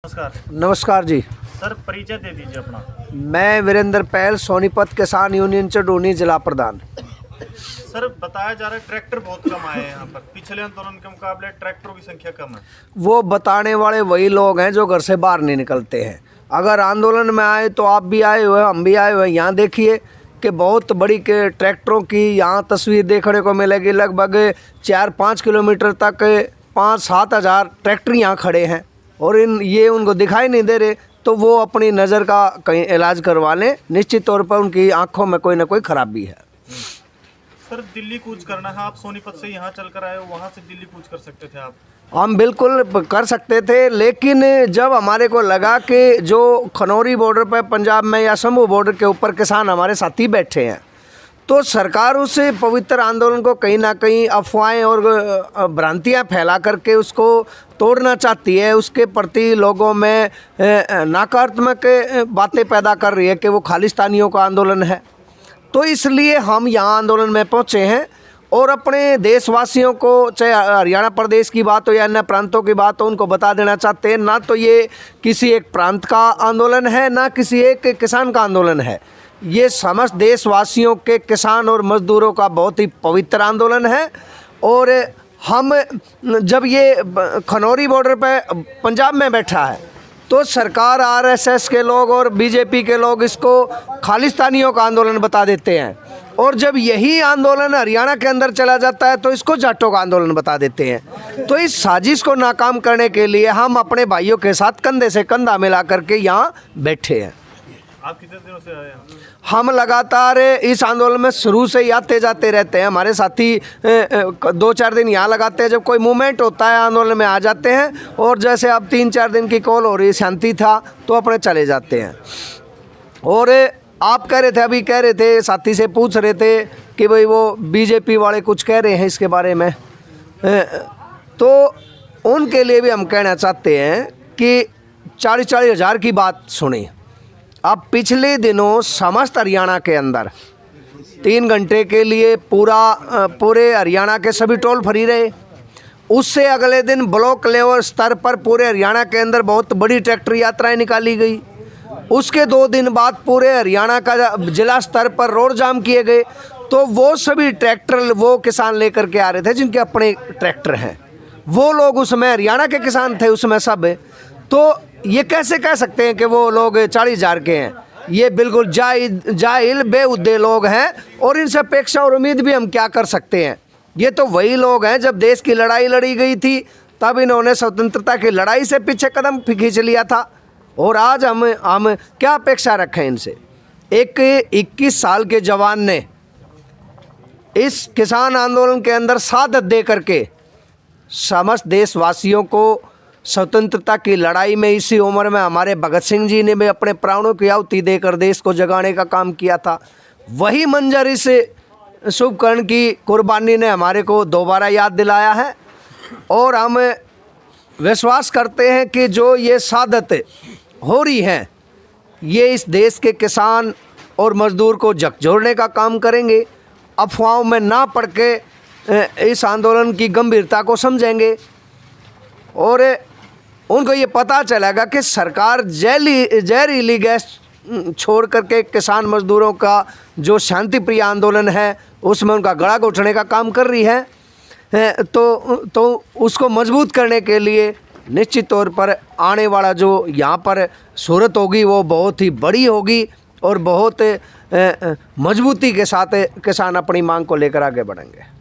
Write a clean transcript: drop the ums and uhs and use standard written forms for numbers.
नमस्कार। नमस्कार जी। सर परिचय दे दीजिए अपना। मैं वीरेंद्र पहल, सोनीपत किसान यूनियन चडूनी जिला प्रधान। सर बताया जा रहा है ट्रैक्टर बहुत कम आए हैं यहाँ पर, पिछले आंदोलन के मुकाबले ट्रैक्टरों की संख्या कम है। वो बताने वाले वही लोग हैं जो घर से बाहर नहीं निकलते हैं। अगर आंदोलन में आए तो आप भी आए हुए, हम भी आए हुए। यहाँ देखिए कि बहुत बड़ी के ट्रैक्टरों की यहाँ तस्वीर देखने को मिलेगी। लगभग 4-5 किलोमीटर तक 5-7 हज़ार ट्रैक्टर यहाँ खड़े हैं और ये उनको दिखाई नहीं दे रहे, तो वो अपनी नज़र का कहीं इलाज करवा लें। निश्चित तौर पर उनकी आंखों में कोई ना कोई खराबी है। सर दिल्ली कूच करना है, आप सोनीपत से यहाँ चल कर आए हो, वहाँ से दिल्ली कूच कर सकते थे आप। हम बिल्कुल कर सकते थे, लेकिन जब हमारे को लगा कि जो खनौरी बॉर्डर पर पंजाब में या शंभू बॉर्डर के ऊपर किसान हमारे साथी बैठे हैं, तो सरकार उस पवित्र आंदोलन को कहीं ना कहीं अफवाहें और भ्रांतियां फैला करके उसको तोड़ना चाहती है। उसके प्रति लोगों में नकारात्मक बातें पैदा कर रही है कि वो खालिस्तानियों का आंदोलन है। तो इसलिए हम यहाँ आंदोलन में पहुँचे हैं और अपने देशवासियों को, चाहे हरियाणा प्रदेश की बात हो या अन्य प्रांतों की बात हो, उनको बता देना चाहते हैं ना तो ये किसी एक प्रांत का आंदोलन है, ना किसी एक किसान का आंदोलन है। ये समस्त देशवासियों के, किसान और मजदूरों का बहुत ही पवित्र आंदोलन है। और हम जब ये खनौरी बॉर्डर पर पंजाब में बैठा है तो सरकार, आरएसएस के लोग और बीजेपी के लोग इसको खालिस्तानियों का आंदोलन बता देते हैं, और जब यही आंदोलन हरियाणा के अंदर चला जाता है तो इसको जाटों का आंदोलन बता देते हैं। तो इस साजिश को नाकाम करने के लिए हम अपने भाइयों के साथ कंधे से कंधा मिला करके यहाँ बैठे हैं। आप कितने दिनों से आए हैं? हम लगातार इस आंदोलन में शुरू से आते जाते रहते हैं। हमारे साथी 2-4 दिन यहाँ लगाते हैं, जब कोई मूवमेंट होता है आंदोलन में आ जाते हैं, और जैसे अब 3-4 दिन की कॉल हो रही, शांति था, तो अपने चले जाते हैं। और आप कह रहे थे, अभी कह रहे थे, साथी से पूछ रहे थे कि भाई वो बीजेपी वाले कुछ कह रहे हैं इसके बारे में, तो उनके लिए भी हम कहना चाहते हैं कि 40-40 हज़ार की बात सुनी। अब पिछले दिनों समस्त हरियाणा के अंदर 3 घंटे के लिए पूरे हरियाणा के सभी टोल फ्री रहे। उससे अगले दिन ब्लॉक लेवल स्तर पर पूरे हरियाणा के अंदर बहुत बड़ी ट्रैक्टर यात्राएं निकाली गई। उसके 2 दिन बाद पूरे हरियाणा का जिला स्तर पर रोड जाम किए गए। तो वो सभी ट्रैक्टर वो किसान लेकर के आ रहे थे जिनके अपने ट्रैक्टर हैं, वो लोग उसमें हरियाणा के किसान थे उसमें सब। तो ये कैसे कह सकते हैं कि वो लोग 40 हज़ार के हैं? ये बिल्कुल जाहिल बेहुद्दे लोग हैं, और इनसे अपेक्षा और उम्मीद भी हम क्या कर सकते हैं। ये तो वही लोग हैं जब देश की लड़ाई लड़ी गई थी तब इन्होंने स्वतंत्रता की लड़ाई से पीछे कदम खींच लिया था, और आज हम क्या अपेक्षा रखें इनसे। एक 21 साल के जवान ने इस किसान आंदोलन के अंदर शहादत दे करके समस्त देशवासियों को स्वतंत्रता की लड़ाई में, इसी उम्र में हमारे भगत सिंह जी ने भी अपने प्राणों की आहुति देकर देश को जगाने का काम किया था। वही मंजर इस शुभ कर्ण की कुर्बानी ने हमारे को दोबारा याद दिलाया है, और हम विश्वास करते हैं कि जो ये शहादत हो रही है ये इस देश के किसान और मजदूर को झकझोरने का काम करेंगे। अफवाहों में ना पड़ के इस आंदोलन की गंभीरता को समझेंगे, और उनको ये पता चलेगा कि सरकार जहरीली गैस छोड़ करके किसान मजदूरों का जो शांति प्रिय आंदोलन है उसमें उनका गला घोटने का काम कर रही है। तो उसको मजबूत करने के लिए निश्चित तौर पर आने वाला जो यहाँ पर सूरत होगी वो बहुत ही बड़ी होगी, और बहुत मजबूती के साथ किसान अपनी मांग को लेकर आगे बढ़ेंगे।